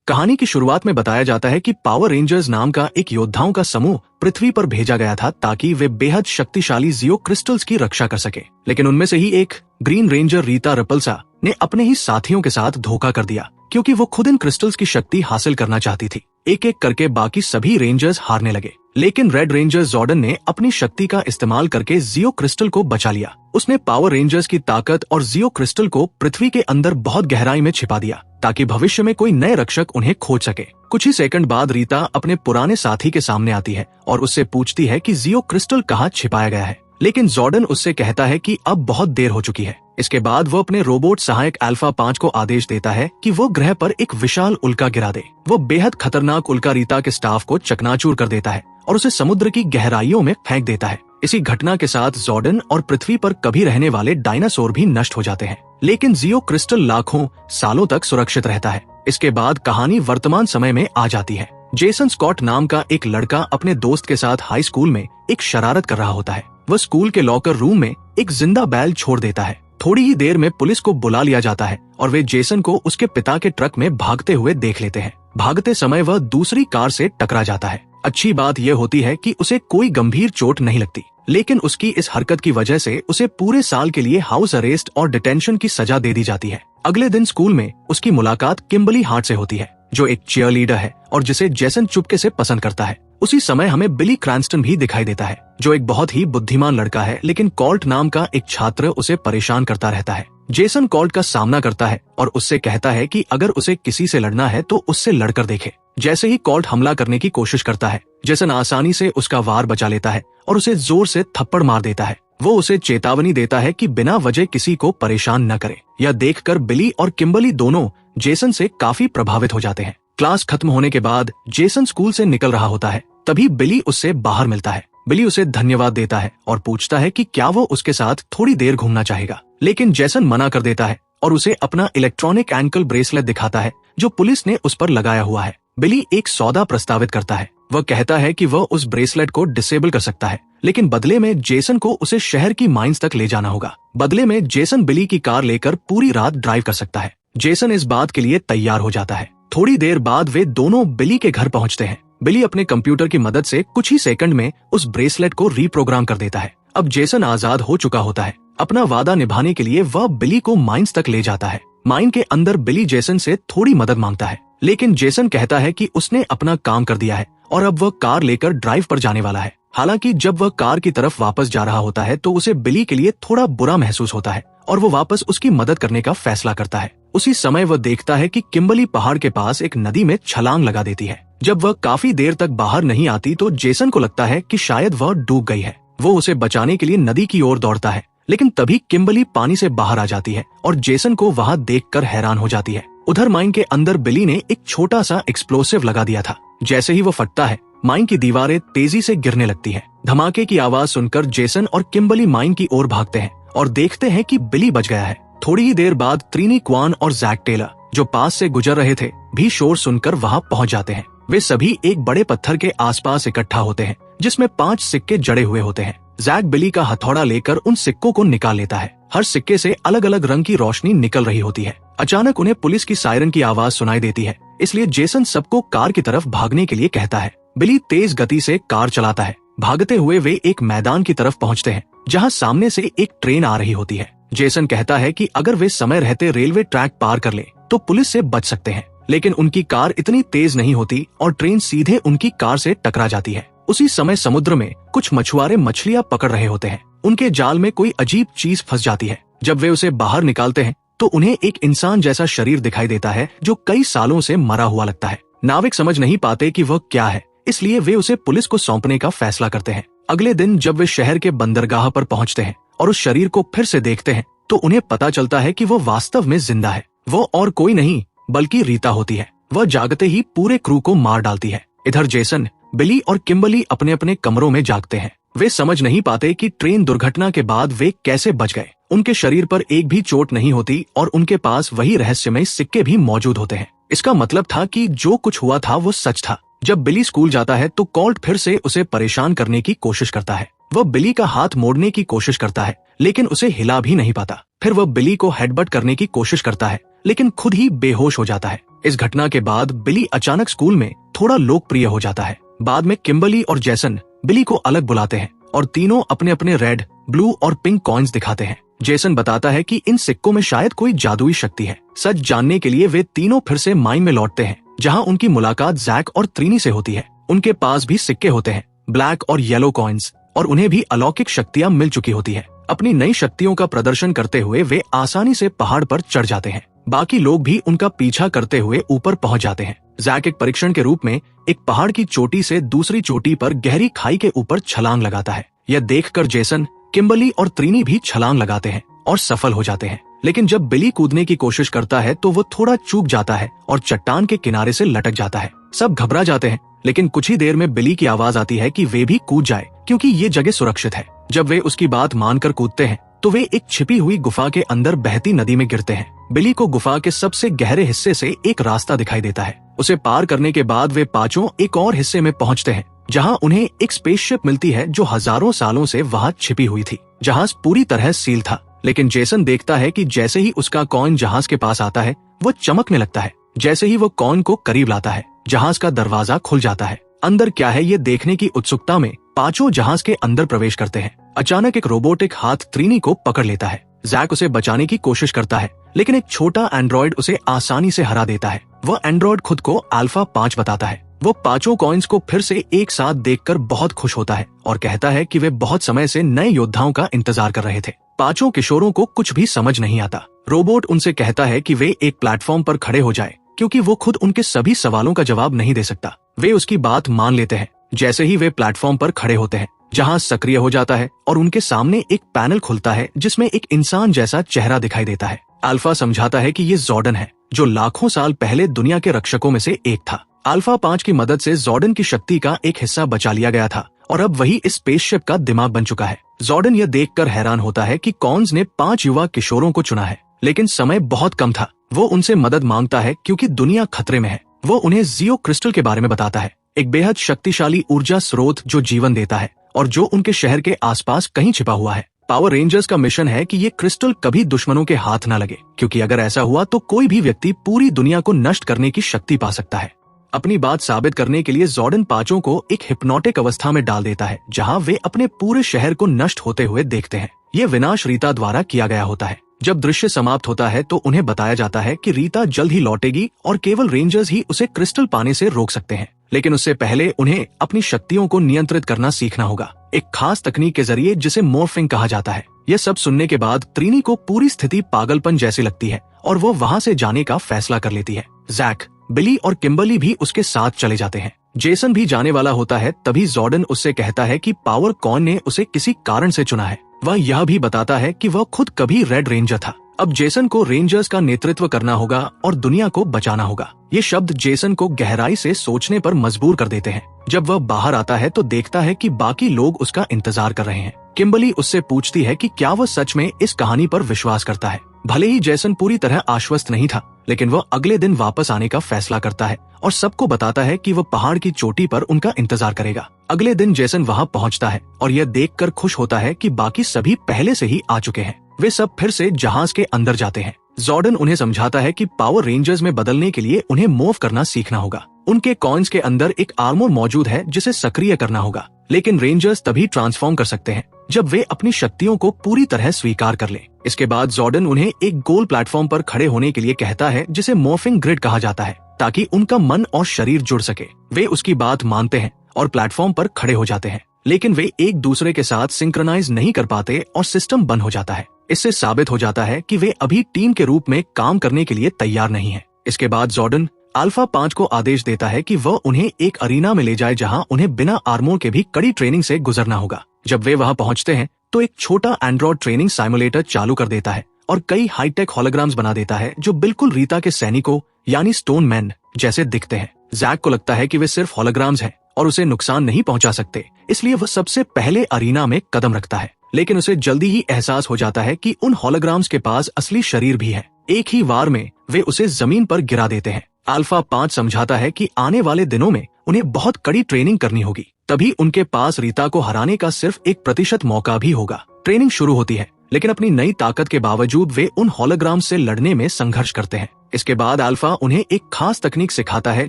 कहानी की शुरुआत में बताया जाता है कि पावर रेंजर्स नाम का एक योद्धाओं का समूह पृथ्वी पर भेजा गया था ताकि वे बेहद शक्तिशाली जियो क्रिस्टल्स की रक्षा कर सके। लेकिन उनमें से ही एक ग्रीन रेंजर रीता रपल्सा ने अपने ही साथियों के साथ धोखा कर दिया, क्योंकि वो खुद इन क्रिस्टल्स की शक्ति हासिल करना चाहती थी। एक एक करके बाकी सभी रेंजर्स हारने लगे, लेकिन रेड रेंजर जॉर्डन ने अपनी शक्ति का इस्तेमाल करके जियो क्रिस्टल को बचा लिया। उसने पावर रेंजर्स की ताकत और जियो क्रिस्टल को पृथ्वी के अंदर बहुत गहराई में छिपा दिया ताकि भविष्य में कोई नए रक्षक उन्हें खोज सके। कुछ ही सेकंड बाद रीता अपने पुराने साथी के सामने आती है और उससे पूछती है कि जियो क्रिस्टल कहाँ छिपाया गया है, लेकिन जॉर्डन उससे कहता है कि अब बहुत देर हो चुकी है। इसके बाद वो अपने रोबोट सहायक अल्फा 5 को आदेश देता है कि वो ग्रह पर एक विशाल उल्का गिरा दे। वो बेहद खतरनाक उल्का रीता के स्टाफ को चकनाचूर कर देता है और उसे समुद्र की गहराइयों में फेंक देता है। इसी घटना के साथ जॉर्डन और पृथ्वी पर कभी रहने वाले डायनासोर भी नष्ट हो जाते हैं, लेकिन जियो क्रिस्टल लाखों सालों तक सुरक्षित रहता है। इसके बाद कहानी वर्तमान समय में आ जाती है। जेसन स्कॉट नाम का एक लड़का अपने दोस्त के साथ हाई स्कूल में एक शरारत कर रहा होता है। वह स्कूल के लॉकर रूम में एक जिंदा बैल छोड़ देता है। थोड़ी ही देर में पुलिस को बुला लिया जाता है और वे जेसन को उसके पिता के ट्रक में भागते हुए देख लेते हैं। भागते समय वह दूसरी कार से टकरा जाता है। अच्छी बात यह होती है कि उसे कोई गंभीर चोट नहीं लगती, लेकिन उसकी इस हरकत की वजह से उसे पूरे साल के लिए हाउस अरेस्ट और डिटेंशन की सजा दे दी जाती है। अगले दिन स्कूल में उसकी मुलाकात किम्बर्ली हार्ट से होती है, जो एक चीयरलीडर है और जिसे जेसन चुपके से पसंद करता है। उसी समय हमें बिली क्रैंस्टन भी दिखाई देता है, जो एक बहुत ही बुद्धिमान लड़का है, लेकिन कॉल्ट नाम का एक छात्र उसे परेशान करता रहता है। जेसन कॉल्ट का सामना करता है और उससे कहता है कि अगर उसे किसी से लड़ना है तो उससे लड़कर देखे। जैसे ही कॉल्ट हमला करने की कोशिश करता है, जेसन आसानी से उसका वार बचा लेता है और उसे जोर से थप्पड़ मार देता है। वो उसे चेतावनी देता है कि बिना वजह किसी को परेशान न करे। यह देखकर बिली और किम्बर्ली दोनों जेसन से काफी प्रभावित हो जाते हैं। क्लास खत्म होने के बाद जेसन स्कूल से निकल रहा होता है, तभी बिली उससे बाहर मिलता है। बिली उसे धन्यवाद देता है और पूछता है कि क्या वो उसके साथ थोड़ी देर घूमना चाहेगा, लेकिन जेसन मना कर देता है और उसे अपना इलेक्ट्रॉनिक एंकल ब्रेसलेट दिखाता है जो पुलिस ने उस पर लगाया हुआ है। बिली एक सौदा प्रस्तावित करता है। वह कहता है कि वह उस ब्रेसलेट को डिसेबल कर सकता है, लेकिन बदले में जेसन को उसे शहर की माइंस तक ले जाना होगा। बदले में जेसन बिली की कार लेकर पूरी रात ड्राइव कर सकता है। जेसन इस बात के लिए तैयार हो जाता है। थोड़ी देर बाद वे दोनों बिली के घर पहुंचते हैं। बिली अपने कंप्यूटर की मदद से कुछ ही सेकंड में उस ब्रेसलेट को रीप्रोग्राम कर देता है। अब जेसन आजाद हो चुका होता है। अपना वादा निभाने के लिए वह बिली को माइंस तक ले जाता है। माइन के अंदर बिली जेसन से थोड़ी मदद मांगता है, लेकिन जेसन कहता है कि उसने अपना काम कर दिया है और अब वह कार लेकर ड्राइव पर जाने वाला है। हालांकि जब वह कार की तरफ वापस जा रहा होता है तो उसे बिली के लिए थोड़ा बुरा महसूस होता है और वो वापस उसकी मदद करने का फैसला करता है। उसी समय वह देखता है कि किम्बर्ली पहाड़ के पास एक नदी में छलांग लगा देती है। जब वह काफी देर तक बाहर नहीं आती तो जेसन को लगता है कि शायद वह डूब गई है। वो उसे बचाने के लिए नदी की ओर दौड़ता है, लेकिन तभी किम्बर्ली पानी से बाहर आ जाती है और जेसन को वहां देखकर हैरान हो जाती है। उधर माइन के अंदर बिली ने एक छोटा सा एक्सप्लोसिव लगा दिया था। जैसे ही वो फटता है, माइन की दीवारें तेजी से गिरने लगती हैं। धमाके की आवाज सुनकर जेसन और किम्बर्ली माइन की ओर भागते हैं और देखते हैं कि बिली बच गया है। थोड़ी ही देर बाद त्रिनी क्वान और जैक टेलर, जो पास से गुजर रहे थे, भी शोर सुनकर वहां पहुंच जाते हैं। वे सभी एक बड़े पत्थर के आसपास इकट्ठा होते हैं जिसमें 5 सिक्के जड़े हुए होते हैं। जैक बिली का हथौड़ा लेकर उन सिक्कों को निकाल लेता है। हर सिक्के से अलग अलग रंग की रोशनी निकल रही होती है। अचानक उन्हें पुलिस की सायरन की आवाज सुनाई देती है, इसलिए जेसन सबको कार की तरफ भागने के लिए कहता है। बिली तेज गति से कार चलाता है। भागते हुए वे एक मैदान की तरफ पहुंचते हैं जहां सामने से एक ट्रेन आ रही होती है। जेसन कहता है कि अगर वे समय रहते रेलवे ट्रैक पार कर ले तो पुलिस से बच सकते हैं, लेकिन उनकी कार इतनी तेज नहीं होती और ट्रेन सीधे उनकी कार से टकरा जाती है। उसी समय समुद्र में कुछ मछुआरे मछलियां पकड़ रहे होते हैं। उनके जाल में कोई अजीब चीज फंस जाती है। जब वे उसे बाहर निकालते हैं तो उन्हें एक इंसान जैसा शरीर दिखाई देता है जो कई सालों से मरा हुआ लगता है। नाविक समझ नहीं पाते कि वह क्या है, इसलिए वे उसे पुलिस को सौंपने का फैसला करते हैं। अगले दिन जब वे शहर के बंदरगाह पर पहुंचते हैं और उस शरीर को फिर से देखते हैं तो उन्हें पता चलता है कि वो वास्तव में जिंदा है। वो और कोई नहीं बल्कि रीता होती है। वह जागते ही पूरे क्रू को मार डालती है। इधर जेसन, बिली और किम्बर्ली अपने अपने कमरों में जागते हैं। वे समझ नहीं पाते कि ट्रेन दुर्घटना के बाद वे कैसे बच गए। उनके शरीर पर एक भी चोट नहीं होती और उनके पास वही रहस्यमय सिक्के भी मौजूद होते हैं। इसका मतलब था कि जो कुछ हुआ था वो सच था। जब बिली स्कूल जाता है तो कॉल्ट फिर से उसे परेशान करने की कोशिश करता है। वह बिली का हाथ मोड़ने की कोशिश करता है, लेकिन उसे हिला भी नहीं पाता। फिर वह बिली को हेडबट करने की कोशिश करता है, लेकिन खुद ही बेहोश हो जाता है। इस घटना के बाद बिली अचानक स्कूल में थोड़ा लोकप्रिय हो जाता है। बाद में किम्बर्ली और जेसन बिली को अलग बुलाते हैं और तीनों अपने अपने रेड, ब्लू और पिंक कॉइन्स दिखाते हैं। जेसन बताता है कि इन सिक्कों में शायद कोई जादुई शक्ति है। सच जानने के लिए वे तीनों फिर से माइन में लौटते हैं, जहां उनकी मुलाकात जैक और त्रीनी से होती है। उनके पास भी सिक्के होते हैं, ब्लैक और येलो कॉइन्स, और उन्हें भी अलौकिक शक्तियां मिल चुकी होती है। अपनी नई शक्तियों का प्रदर्शन करते हुए वे आसानी से पहाड़ पर चढ़ जाते हैं। बाकी लोग भी उनका पीछा करते हुए ऊपर पहुंच जाते हैं। जैक एक परीक्षण के रूप में एक पहाड़ की चोटी से दूसरी चोटी पर गहरी खाई के ऊपर छलांग लगाता है। यह देखकर जेसन, किम्बर्ली और त्रीनी भी छलांग लगाते हैं और सफल हो जाते हैं। लेकिन जब बिली कूदने की कोशिश करता है तो वो थोड़ा चूक जाता है और चट्टान के किनारे से लटक जाता है। सब घबरा जाते हैं, लेकिन कुछ ही देर में बिली की आवाज आती है कि वे भी कूद जाए क्योंकि ये जगह सुरक्षित है। जब वे उसकी बात मानकर कूदते हैं तो वे एक छिपी हुई गुफा के अंदर बहती नदी में गिरते हैं। बिली को गुफा के सबसे गहरे हिस्से से एक रास्ता दिखाई देता है। उसे पार करने के बाद वे पांचों एक और हिस्से में पहुंचते हैं, जहां उन्हें एक स्पेसशिप मिलती है जो हजारों सालों से वहां छिपी हुई थी। जहाज पूरी तरह सील था, लेकिन जेसन देखता है कि जैसे ही उसका कॉइन जहाज के पास आता है वो चमकने लगता है। जैसे ही वो कॉइन को करीब लाता है, जहाज का दरवाजा खुल जाता है। अंदर क्या है ये देखने की उत्सुकता में पांचों जहाज के अंदर प्रवेश करते हैं। अचानक एक रोबोटिक हाथ त्रीनी को पकड़ लेता है। जैक उसे बचाने की कोशिश करता है, लेकिन एक छोटा एंड्रॉइड उसे आसानी से हरा देता है। वह एंड्रॉइड खुद को अल्फा 5 बताता है। वो पांचों कॉइन्स को फिर से एक साथ देखकर बहुत खुश होता है और कहता है कि वे बहुत समय से नए योद्धाओं का इंतजार कर रहे थे। पांचों किशोरों को कुछ भी समझ नहीं आता। रोबोट उनसे कहता है कि वे एक प्लेटफॉर्म पर खड़े हो जाए, क्योंकि वो खुद उनके सभी सवालों का जवाब नहीं दे सकता। वे उसकी बात मान लेते हैं। जैसे ही वे प्लेटफॉर्म पर खड़े होते हैं, जहाज सक्रिय हो जाता है और उनके सामने एक पैनल खुलता है जिसमें एक इंसान जैसा चेहरा दिखाई देता है। अल्फा समझाता है कि ये जॉर्डन है, जो लाखों साल पहले दुनिया के रक्षकों में से एक था। अल्फा 5 की मदद से जॉर्डन की शक्ति का एक हिस्सा बचा लिया गया था और अब वही इस स्पेसशिप का दिमाग बन चुका है। जॉर्डन यह देखकर हैरान होता है कि कॉन्स ने 5 युवा किशोरों को चुना है, लेकिन समय बहुत कम था। वो उनसे मदद मांगता है क्योंकि दुनिया खतरे में है। वो उन्हें जियो क्रिस्टल के बारे में बताता है, एक बेहद शक्तिशाली ऊर्जा स्रोत जो जीवन देता है और जो उनके शहर के आसपास कहीं छिपा हुआ है। पावर रेंजर्स का मिशन है कि ये क्रिस्टल कभी दुश्मनों के हाथ न लगे, क्योंकि अगर ऐसा हुआ तो कोई भी व्यक्ति पूरी दुनिया को नष्ट करने की शक्ति पा सकता है। अपनी बात साबित करने के लिए जॉर्डन पांचों को एक हिप्नोटिक अवस्था में डाल देता है, जहां वे अपने पूरे शहर को नष्ट होते हुए देखते हैं। ये विनाश रीता द्वारा किया गया होता है। जब दृश्य समाप्त होता है तो उन्हें बताया जाता है कि रीता जल्द ही लौटेगी और केवल रेंजर्स ही उसे क्रिस्टल पाने से रोक सकते हैं। लेकिन उससे पहले उन्हें अपनी शक्तियों को नियंत्रित करना सीखना होगा, एक खास तकनीक के जरिए जिसे मॉर्फिंग कहा जाता है। यह सब सुनने के बाद त्रीनी को पूरी स्थिति पागलपन जैसी लगती है और वो वहां से जाने का फैसला कर लेती है। जैक, बिली और किम्बर्ली भी उसके साथ चले जाते हैं। जेसन भी जाने वाला होता है, तभी जॉर्डन उससे कहता है कि पावर कॉइन ने उसे किसी कारण से चुना है। वह यह भी बताता है कि वह खुद कभी रेड रेंजर था। अब जेसन को रेंजर्स का नेतृत्व करना होगा और दुनिया को बचाना होगा। ये शब्द जेसन को गहराई से सोचने पर मजबूर कर देते हैं। जब वह बाहर आता है तो देखता है कि बाकी लोग उसका इंतजार कर रहे हैं। किम्बर्ली उससे पूछती है कि क्या वह सच में इस कहानी पर विश्वास करता है। भले ही जेसन पूरी तरह आश्वस्त नहीं था, लेकिन वह अगले दिन वापस आने का फैसला करता है और सबको बताता है कि वह पहाड़ की चोटी पर उनका इंतजार करेगा। अगले दिन जेसन वहां पहुंचता है और यह देखकर खुश होता है कि बाकी सभी पहले से ही आ चुके हैं। वे सब फिर से जहाज के अंदर जाते हैं। जॉर्डन उन्हें समझाता है कि पावर रेंजर्स में बदलने के लिए उन्हें मूव करना सीखना होगा। उनके कॉइन्स के अंदर एक आर्मर मौजूद है जिसे सक्रिय करना होगा, लेकिन रेंजर्स तभी ट्रांसफॉर्म कर सकते हैं जब वे अपनी शक्तियों को पूरी तरह स्वीकार कर लें। इसके बाद जॉर्डन उन्हें एक गोल प्लेटफॉर्म पर खड़े होने के लिए कहता है, जिसे मॉर्फिंग ग्रिड कहा जाता है, ताकि उनका मन और शरीर जुड़ सके। वे उसकी बात मानते हैं और प्लेटफॉर्म पर खड़े हो जाते हैं, लेकिन वे एक दूसरे के साथ सिंक्रोनाइज नहीं कर पाते और सिस्टम बंद हो जाता है। इससे साबित हो जाता है कि वे अभी टीम के रूप में काम करने के लिए तैयार नहीं है। इसके बाद जॉर्डन अल्फा 5 को आदेश देता है कि वह उन्हें एक अरीना में ले जाए जहां उन्हें बिना आर्मर के भी कड़ी ट्रेनिंग से गुजरना होगा। जब वे वहां पहुंचते हैं तो एक छोटा एंड्रॉइड ट्रेनिंग साइमुलेटर चालू कर देता है और कई हाईटेक होलोग्राम्स बना देता है जो बिल्कुल रीता के सैनिकों यानी स्टोन मैन जैसे दिखते हैं। जैक को लगता है कि वे सिर्फ होलोग्राम्स हैं और उसे नुकसान नहीं पहुंचा सकते, इसलिए वह सबसे पहले अरीना में कदम रखता है। लेकिन उसे जल्दी ही एहसास हो जाता है कि उन होलोग्राम्स के पास असली शरीर भी है। एक ही वार में वे उसे जमीन पर गिरा देते हैं। अल्फा 5 समझाता है कि आने वाले दिनों में उन्हें बहुत कड़ी ट्रेनिंग करनी होगी, तभी उनके पास रीता को हराने का सिर्फ 1% मौका भी होगा। ट्रेनिंग शुरू होती है। लेकिन अपनी नई ताकत के बावजूद वे उन होलोग्राम से लड़ने में संघर्ष करते हैं। इसके बाद अल्फा उन्हें एक खास तकनीक सिखाता है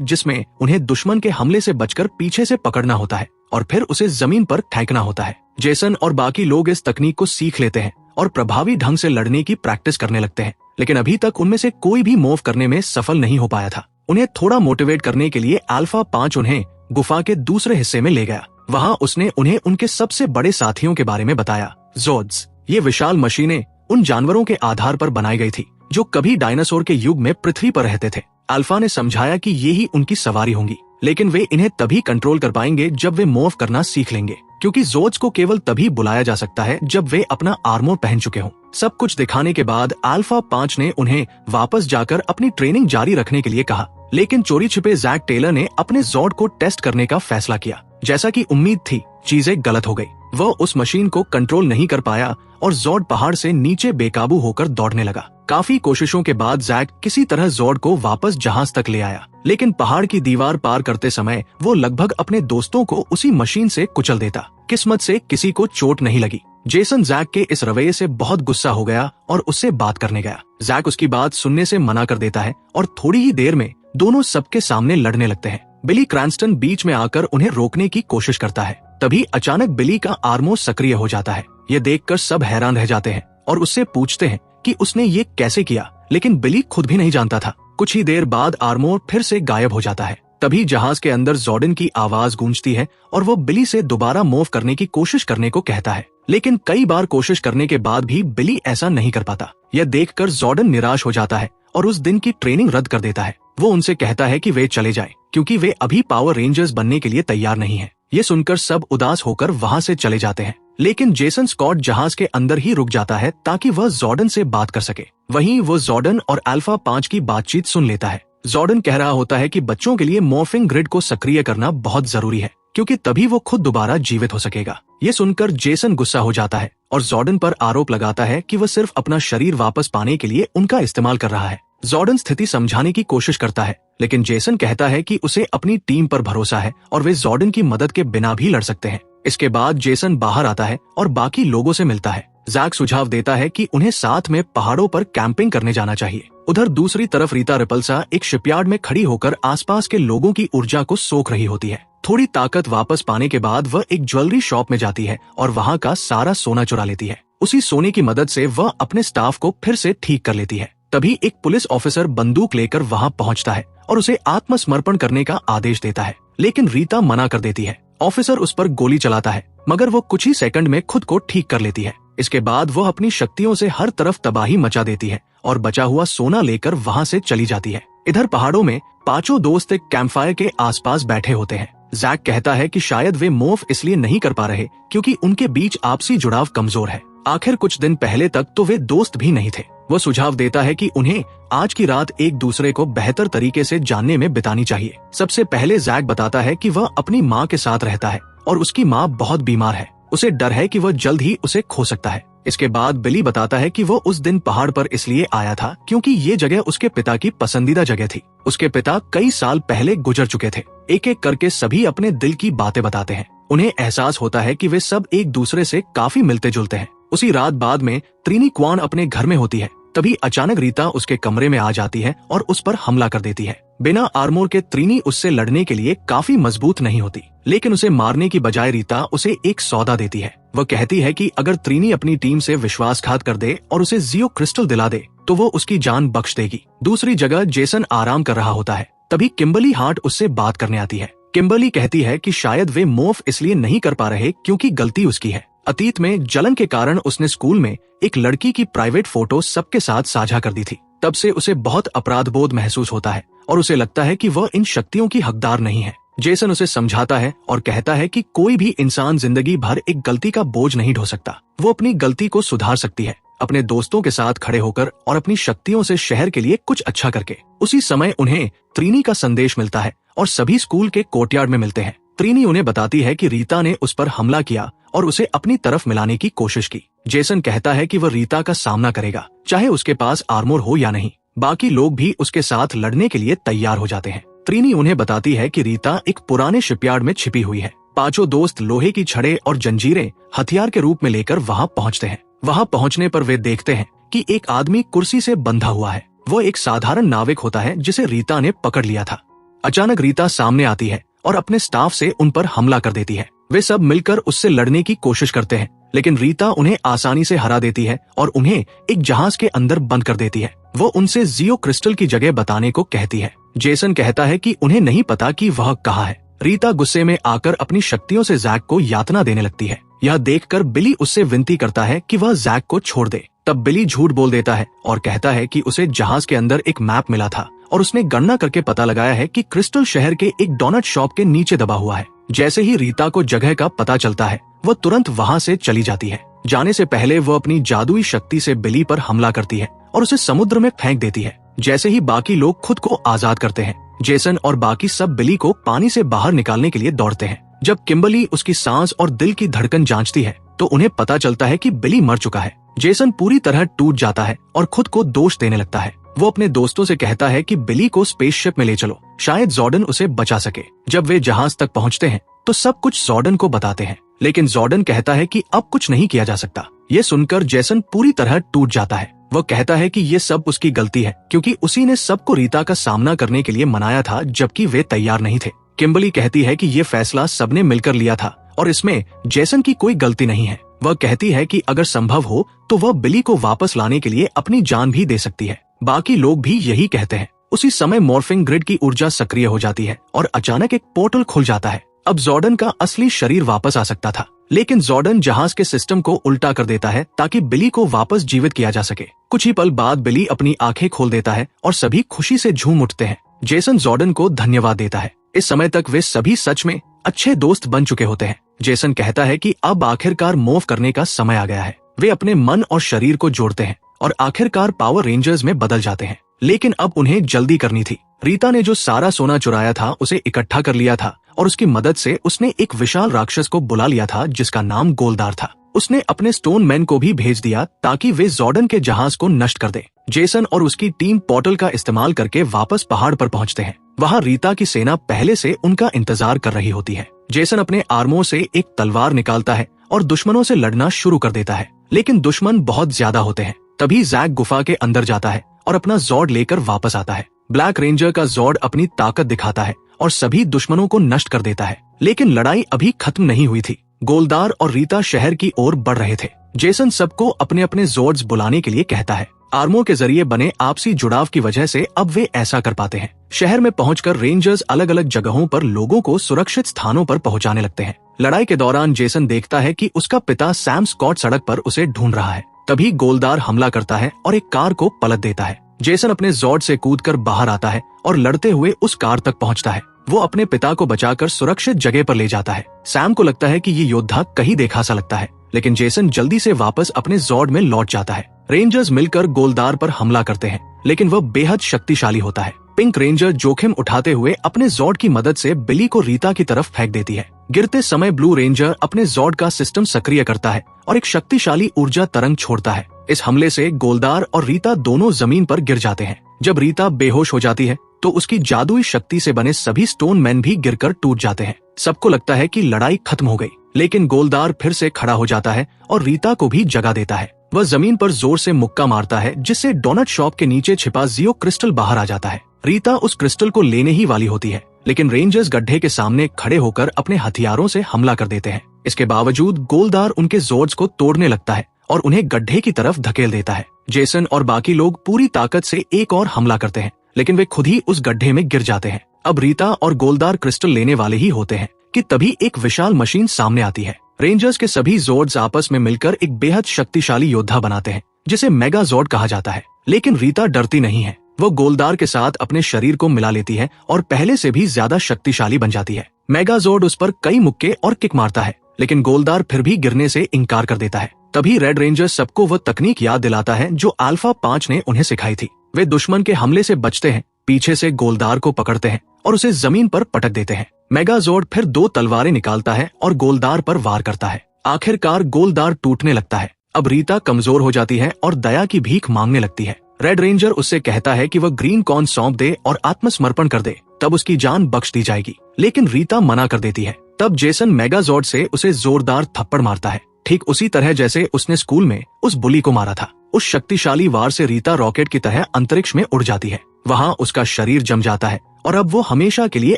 जिसमें उन्हें दुश्मन के हमले से बचकर पीछे से पकड़ना होता है और फिर उसे जमीन पर फेंकना होता है। जेसन और बाकी लोग इस तकनीक को सीख लेते हैं और प्रभावी ढंग से लड़ने की प्रैक्टिस करने लगते हैं, लेकिन अभी तक उनमें से कोई भी मूव करने में सफल नहीं हो पाया था। उन्हें थोड़ा मोटिवेट करने के लिए अल्फा 5 उन्हें गुफा के दूसरे हिस्से में ले गया। वहाँ उसने उन्हें उनके सबसे बड़े साथियों के बारे में बताया, ज़ोड्स। ये विशाल मशीनें उन जानवरों के आधार पर बनाई गई थी जो कभी डायनासोर के युग में पृथ्वी पर रहते थे। अल्फा ने समझाया कि ये ही उनकी सवारी होंगी, लेकिन वे इन्हें तभी कंट्रोल कर पाएंगे जब वे मूव करना सीख लेंगे, क्योंकि ज़ोड्स को केवल तभी बुलाया जा सकता है जब वे अपना आर्मर पहन चुके हों। सब कुछ दिखाने के बाद अल्फा 5 ने उन्हें वापस जाकर अपनी ट्रेनिंग जारी रखने के लिए कहा, लेकिन चोरी छिपे जैक टेलर ने अपने ज़ोड को टेस्ट करने का फैसला किया। जैसा कि उम्मीद थी, चीजें गलत हो गई। वह उस मशीन को कंट्रोल नहीं कर पाया और ज़ोड पहाड़ से नीचे बेकाबू होकर दौड़ने लगा। काफी कोशिशों के बाद जैक किसी तरह ज़ोड को वापस जहाज तक ले आया, लेकिन पहाड़ की दीवार पार करते समय वो लगभग अपने दोस्तों को उसी मशीन से कुचल देता। किस्मत से किसी को चोट नहीं लगी। जेसन जैक के इस रवैये से बहुत गुस्सा हो गया और उससे बात करने गया। जैक उसकी बात सुनने से मना कर देता है और थोड़ी ही देर में दोनों सबके सामने लड़ने लगते हैं। बिली क्रैंस्टन बीच में आकर उन्हें रोकने की कोशिश करता है। तभी अचानक बिली का आर्मर सक्रिय हो जाता है। ये देखकर सब हैरान रह जाते हैं और उससे पूछते हैं कि उसने ये कैसे किया, लेकिन बिली खुद भी नहीं जानता था। कुछ ही देर बाद आर्मर फिर से गायब हो जाता है। तभी जहाज के अंदर जॉर्डन की आवाज गूंजती है और वो बिली से दोबारा मूव करने की कोशिश करने को कहता है, लेकिन कई बार कोशिश करने के बाद भी बिली ऐसा नहीं कर पाता। यह देखकर जॉर्डन निराश हो जाता है और उस दिन की ट्रेनिंग रद्द कर देता है। वो उनसे कहता है कि वे चले जाएं, क्योंकि वे अभी पावर रेंजर्स बनने के लिए तैयार नहीं हैं। ये सुनकर सब उदास होकर वहाँ से चले जाते हैं, लेकिन जेसन स्कॉट जहाज के अंदर ही रुक जाता है ताकि वह जॉर्डन से बात कर सके। वहीं वो जॉर्डन और अल्फा 5 की बातचीत सुन लेता है। जॉर्डन कह रहा होता है कि बच्चों के लिए मॉर्फिंग ग्रिड को सक्रिय करना बहुत जरूरी है, क्योंकि तभी वो खुद दोबारा जीवित हो सकेगा। ये सुनकर जेसन गुस्सा हो जाता है और जॉर्डन पर आरोप लगाता है कि वह सिर्फ अपना शरीर वापस पाने के लिए उनका इस्तेमाल कर रहा है। जॉर्डन स्थिति समझाने की कोशिश करता है, लेकिन जेसन कहता है कि उसे अपनी टीम पर भरोसा है और वे जॉर्डन की मदद के बिना भी लड़ सकते हैं। इसके बाद जेसन बाहर आता है और बाकी लोगों से मिलता है। जैक सुझाव देता है कि उन्हें साथ में पहाड़ों पर कैंपिंग करने जाना चाहिए। उधर दूसरी तरफ रीता रिपल्सा एक शिपयार्ड में खड़ी होकर आसपास के लोगों की ऊर्जा को सोख रही होती है। थोड़ी ताकत वापस पाने के बाद वह एक ज्वेलरी शॉप में जाती है और वहाँ का सारा सोना चुरा लेती है। उसी सोने की मदद से वह अपने स्टाफ को फिर से ठीक कर लेती है। तभी एक पुलिस ऑफिसर बंदूक लेकर वहाँ पहुँचता है और उसे आत्मसमर्पण करने का आदेश देता है, लेकिन रीता मना कर देती है। ऑफिसर उस पर गोली चलाता है, मगर वो कुछ ही सेकंड में खुद को ठीक कर लेती है। इसके बाद वह अपनी शक्तियों से हर तरफ तबाही मचा देती है और बचा हुआ सोना लेकर वहाँ से चली जाती है। इधर पहाड़ों में पांचों दोस्त एक कैंपफायर के आसपास बैठे होते हैं। जैक कहता है कि शायद वे मूव इसलिए नहीं कर पा रहे क्योंकि उनके बीच आपसी जुड़ाव कमजोर है। आखिर कुछ दिन पहले तक तो वे दोस्त भी नहीं थे। वो सुझाव देता है कि उन्हें आज की रात एक दूसरे को बेहतर तरीके से जानने में बितानी चाहिए। सबसे पहले जैक बताता है कि वह अपनी माँ के साथ रहता है और उसकी माँ बहुत बीमार है। उसे डर है कि वह जल्द ही उसे खो सकता है। इसके बाद बिली बताता है कि वो उस दिन पहाड़ पर इसलिए आया था क्योंकि ये जगह उसके पिता की पसंदीदा जगह थी। उसके पिता कई साल पहले गुजर चुके थे। एक एक करके सभी अपने दिल की बातें बताते हैं। उन्हें एहसास होता है कि वे सब एक दूसरे से काफी मिलते जुलते हैं। उसी रात बाद में त्रिनी क्वान अपने घर में होती है। तभी अचानक रीता उसके कमरे में आ जाती है और उस पर हमला कर देती है। बिना आर्मर के त्रिनी उससे लड़ने के लिए काफी मजबूत नहीं होती, लेकिन उसे मारने की बजाय रीता उसे एक सौदा देती है। वह कहती है कि अगर त्रिनी अपनी टीम से विश्वासघात कर दे और उसे जियो क्रिस्टल दिला दे तो वो उसकी जान बख्श देगी। दूसरी जगह जेसन आराम कर रहा होता है। तभी किम्बर्ली हार्ट उससे बात करने आती है। किम्बर्ली कहती है कि शायद वे मूव इसलिए नहीं कर पा रहे क्योंकि गलती उसकी है। अतीत में जलन के कारण उसने स्कूल में एक लड़की की प्राइवेट फोटो सबके साथ साझा कर दी थी। तब से उसे बहुत अपराध बोध महसूस होता है और उसे लगता है कि वह इन शक्तियों की हकदार नहीं है। जेसन उसे समझाता है और कहता है कि कोई भी इंसान जिंदगी भर एक गलती का बोझ नहीं ढो सकता। वो अपनी गलती को सुधार सकती है, अपने दोस्तों के साथ खड़े होकर और अपनी शक्तियों से शहर के लिए कुछ अच्छा करके। उसी समय उन्हें त्रिनी का संदेश मिलता है और सभी स्कूल के कोर्टयार्ड में मिलते हैं। त्रिनी उन्हें बताती है कि रीता ने उस पर हमला किया और उसे अपनी तरफ मिलाने की कोशिश की। जेसन कहता है कि वह रीता का सामना करेगा, चाहे उसके पास आर्मर हो या नहीं। बाकी लोग भी उसके साथ लड़ने के लिए तैयार हो जाते हैं। त्रिनी उन्हें बताती है कि रीता एक पुराने शिपयार्ड में छिपी हुई है। पांचों दोस्त लोहे की छड़ें और जंजीरें हथियार के रूप में लेकर वहां पहुंचते हैं। वहां पहुंचने पर वे देखते हैं कि एक आदमी कुर्सी से बंधा हुआ है। वो एक साधारण नाविक होता है जिसे रीता ने पकड़ लिया था। अचानक रीता सामने आती है और अपने स्टाफ से उन पर हमला कर देती है। वे सब मिलकर उससे लड़ने की कोशिश करते हैं, लेकिन रीता उन्हें आसानी से हरा देती है और उन्हें एक जहाज के अंदर बंद कर देती है। वो उनसे जियो क्रिस्टल की जगह बताने को कहती है। जेसन कहता है कि उन्हें नहीं पता कि वह कहाँ है। रीता गुस्से में आकर अपनी शक्तियों से जैक को यातना देने लगती है। यह देखकर बिली उससे विनती करता है कि वह जैक को छोड़ दे। तब बिली झूठ बोल देता है और कहता है कि उसे जहाज के अंदर एक मैप मिला था और उसने गणना करके पता लगाया है कि क्रिस्टल शहर के एक डोनट शॉप के नीचे दबा हुआ है। जैसे ही रीता को जगह का पता चलता है, वह तुरंत वहां से चली जाती है। जाने से पहले वो अपनी जादुई शक्ति से बिली पर हमला करती है और उसे समुद्र में फेंक देती है। जैसे ही बाकी लोग खुद को आजाद करते हैं, जेसन और बाकी सब बिली को पानी से बाहर निकालने के लिए दौड़ते हैं। जब किम्बर्ली उसकी सांस और दिल की धड़कन जांचती है तो उन्हें पता चलता है कि बिली मर चुका है। जेसन पूरी तरह टूट जाता है और खुद को दोष देने लगता है। वो अपने दोस्तों से कहता है कि बिली को स्पेसशिप में ले चलो, शायद जॉर्डन उसे बचा सके। जब वे जहाज तक पहुंचते हैं तो सब कुछ जॉर्डन को बताते हैं, लेकिन जॉर्डन कहता है कि अब कुछ नहीं किया जा सकता। ये सुनकर जेसन पूरी तरह टूट जाता है। वो कहता है कि ये सब उसकी गलती है क्योंकि उसी ने सबको रीता का सामना करने के लिए मनाया था जबकि वे तैयार नहीं थे। किम्बर्ली कहती है कि ये फैसला सबने मिलकर लिया था और इसमें जेसन की कोई गलती नहीं है। वह कहती है कि अगर संभव हो तो वह बिली को वापस लाने के लिए अपनी जान भी दे सकती है। बाकी लोग भी यही कहते हैं। उसी समय मॉर्फिंग ग्रिड की ऊर्जा सक्रिय हो जाती है और अचानक एक पोर्टल खुल जाता है। अब जॉर्डन का असली शरीर वापस आ सकता था, लेकिन जॉर्डन जहाज के सिस्टम को उल्टा कर देता है ताकि बिली को वापस जीवित किया जा सके। कुछ ही पल बाद बिली अपनी आंखें खोल देता है और सभी खुशी से झूम उठते हैं। जेसन जॉर्डन को धन्यवाद देता है। इस समय तक वे सभी सच में अच्छे दोस्त बन चुके होते हैं। जेसन कहता है कि अब आखिरकार मूव करने का समय आ गया है। वे अपने मन और शरीर को जोड़ते हैं और आखिरकार पावर रेंजर्स में बदल जाते हैं, लेकिन अब उन्हें जल्दी करनी थी। रीता ने जो सारा सोना चुराया था उसे इकट्ठा कर लिया था और उसकी मदद से उसने एक विशाल राक्षस को बुला लिया था जिसका नाम गोलदार था। उसने अपने स्टोन मैन को भी भेज दिया ताकि वे जॉर्डन के जहाज को नष्ट कर दे। जेसन और उसकी टीम पोर्टल का इस्तेमाल करके वापस पहाड़ पर पहुंचते हैं। वहां रीता की सेना पहले से उनका इंतजार कर रही होती है। जेसन अपने आर्मों से एक तलवार निकालता है और दुश्मनों से लड़ना शुरू कर देता है, लेकिन दुश्मन बहुत ज्यादा होते हैं। तभी जैक गुफा के अंदर जाता है और अपना जॉर्ड लेकर वापस आता है। ब्लैक रेंजर का जॉर्ड अपनी ताकत दिखाता है और सभी दुश्मनों को नष्ट कर देता है, लेकिन लड़ाई अभी खत्म नहीं हुई थी। गोलदार और रीता शहर की ओर बढ़ रहे थे। जेसन सबको अपने अपने जॉर्ड्स बुलाने के लिए कहता है। आर्मों के जरिए बने आपसी जुड़ाव की वजह से अब वे ऐसा कर पाते हैं। शहर में पहुंचकर रेंजर्स अलग अलग जगहों पर लोगों को सुरक्षित स्थानों पर पहुंचाने लगते हैं। लड़ाई के दौरान जेसन देखता है कि उसका पिता सैम स्कॉट सड़क पर उसे ढूंढ रहा है। तभी गोलदार हमला करता है और एक कार को पलट देता है। जेसन अपने जॉर्ड से कूदकर बाहर आता है और लड़ते हुए उस कार तक पहुंचता है। वो अपने पिता को बचाकर सुरक्षित जगह पर ले जाता है। सैम को लगता है कि ये योद्धा कहीं देखा सा लगता है, लेकिन जेसन जल्दी से वापस अपने जॉर्ड में लौट जाता है। रेंजर्स मिलकर गोलदार पर हमला करते हैं, लेकिन वह बेहद शक्तिशाली होता है। पिंक रेंजर जोखिम उठाते हुए अपने जॉर्ड की मदद से बिली को रीता की तरफ फेंक देती है। गिरते समय ब्लू रेंजर अपने जॉर्ड का सिस्टम सक्रिय करता है और एक शक्तिशाली ऊर्जा तरंग छोड़ता है। इस हमले से गोलदार और रीता दोनों जमीन पर गिर जाते हैं। जब रीता बेहोश हो जाती है तो उसकी जादुई शक्ति से बने सभी स्टोन मैन भी गिरकर टूट जाते हैं। सबको लगता है कि लड़ाई खत्म हो गई, लेकिन गोलदार फिर से खड़ा हो जाता है और रीता को भी जगा देता है। वह जमीन पर जोर से मुक्का मारता है, जिससे डोनट शॉप के नीचे छिपा जियो क्रिस्टल बाहर आ जाता है। रीता उस क्रिस्टल को लेने ही वाली होती है, लेकिन रेंजर्स गड्ढे के सामने खड़े होकर अपने हथियारों से हमला कर देते हैं। इसके बावजूद गोलदार उनके जॉर्ड्स को तोड़ने लगता है और उन्हें गड्ढे की तरफ धकेल देता है। जेसन और बाकी लोग पूरी ताकत से एक और हमला करते हैं, लेकिन वे खुद ही उस गड्ढे में गिर जाते हैं। अब रीता और गोलदार क्रिस्टल लेने वाले ही होते हैं कि तभी एक विशाल मशीन सामने आती है। रेंजर्स के सभी जॉर्ड्स आपस में मिलकर एक बेहद शक्तिशाली योद्धा बनाते हैं, जिसे मेगा जॉर्ड कहा जाता है। लेकिन रीता डरती नहीं है। वो गोलदार के साथ अपने शरीर को मिला लेती है और पहले से भी ज्यादा शक्तिशाली बन जाती है। मेगा जॉर्ड उस पर कई मुक्के और किक मारता है, लेकिन गोलदार फिर भी गिरने से इनकार कर देता है। तभी रेड रेंजर सबको वह तकनीक याद दिलाता है जो अल्फा 5 ने उन्हें सिखाई थी। वे दुश्मन के हमले से बचते हैं, पीछे से गोलदार को पकड़ते हैं और उसे जमीन पर पटक देते हैं। मेगाजॉर्ड फिर 2 तलवारें निकालता है और गोलदार पर वार करता है। आखिरकार गोलदार टूटने लगता है। अब रीता कमजोर हो जाती है और दया की भीख मांगने लगती है। रेड रेंजर उससे कहता है कि वह ग्रीन कॉर्न सौंप दे और आत्मसमर्पण कर दे, तब उसकी जान बख्श दी जाएगी, लेकिन रीता मना कर देती है। तब जेसन मेगाजॉर्ड से उसे जोरदार थप्पड़ मारता है। ठीक उसी तरह जैसे उसने स्कूल में उस बुली को मारा था। उस शक्तिशाली वार से रीता रॉकेट की तरह अंतरिक्ष में उड़ जाती है। वहाँ उसका शरीर जम जाता है और अब वो हमेशा के लिए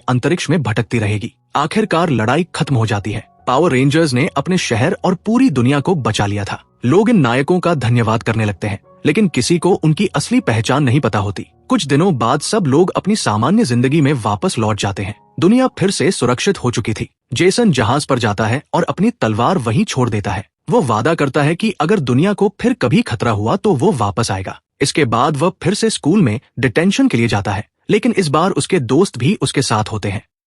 अंतरिक्ष में भटकती रहेगी। आखिरकार लड़ाई खत्म हो जाती है। पावर रेंजर्स ने अपने शहर और पूरी दुनिया को बचा लिया था। लोग इन नायकों का धन्यवाद करने लगते हैं, लेकिन किसी को उनकी असली पहचान नहीं पता होती। कुछ दिनों बाद सब लोग अपनी सामान्य जिंदगी में वापस लौट जाते हैं। दुनिया फिर से सुरक्षित हो चुकी थी। जेसन जहाज पर जाता है और अपनी तलवार वहीं छोड़ देता है। वो वादा करता है कि अगर दुनिया को फिर कभी खतरा हुआ तो वो वापस आएगा। इसके बाद वह फिर से स्कूल में डिटेंशन के लिए जाता है, लेकिन इस बार उसके दोस्त भी उसके साथ होते हैं।